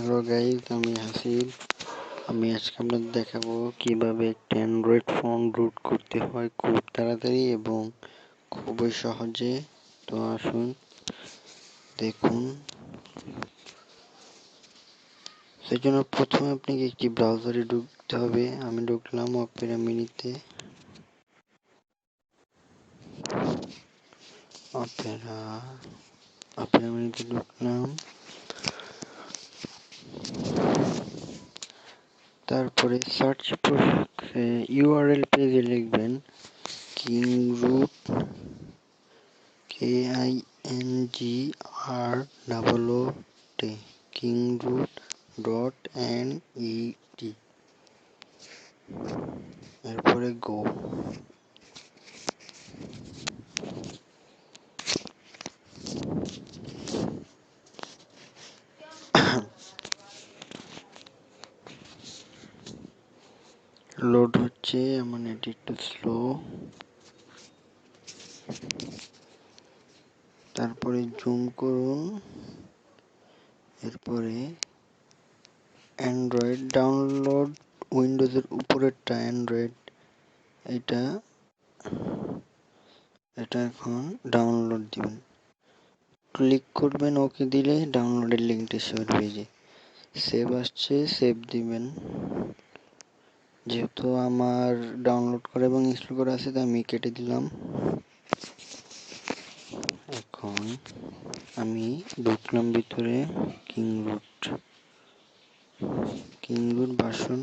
Hello guys, আমি হাসিব। আমি আজকে আপনাদের দেখাবো কিভাবে একটা অ্যান্ড্রয়েড ফোন রুট করতে হয় খুব তাড়াতাড়ি এবং খুবই সহজে। তো আসুন দেখুন। সেজন্য প্রথমে আপনাকে একটি ব্রাউজারে ঢুকতে হবে। আমি ঢুকলাম অপেরা মিনিতে। অপেরা মিনিতে ঢুকলাম। তারপরে সার্চ ইউআরএল পেজে লিখবেন কিংরুট KINGROOT kingroot.net। এরপরে গো। লোড হচ্ছে, আমার নেট একটু স্লো। তারপরে জুম করুন। এরপরে অ্যান্ড্রয়েড ডাউনলোড, উইন্ডোজের উপরেরটা অ্যান্ড্রয়েড, এটা এখন ডাউনলোড দিবেন। ক্লিক করবেন, ওকে দিলে ডাউনলোডের লিঙ্কটা শেয়ার হয়ে যায়। সেভ আসছে, সেভ দিবেন। যেহেতু আমার ডাউনলোড করা এবং ইনস্টল করা আছে তাই আমি কেটে দিলাম। এখন আমি ঢুকলাম ভিতরে। কিংরুট ভার্সন।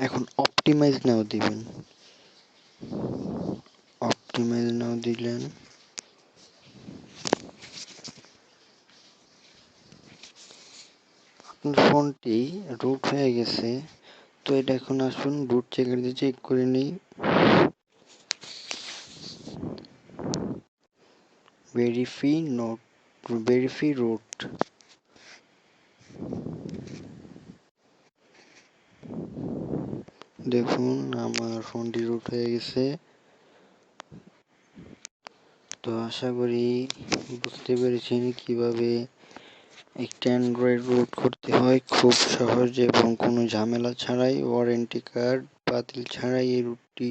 এখন অপটিমাইজ নাও দিবেন। অপটিমাইজ নাও দিলেন। আপনার ফোনটি রুট হয়ে গেছে। তো এটা এখন আসুন রুট চেকার দিয়ে চেক করে নিই। Verify route. দেখুন আমার ফোনটি রুট হয়ে গেছে। তো আশা করি বুঝতে পেরেছেন কিভাবে একটা অ্যান্ড্রয়েড রুট করতে হয় খুব সহজ এবং কোনো ঝামেলা ছাড়াই, ওয়ারেন্টি কার্ড বাতিল ছাড়াই এই রুটটি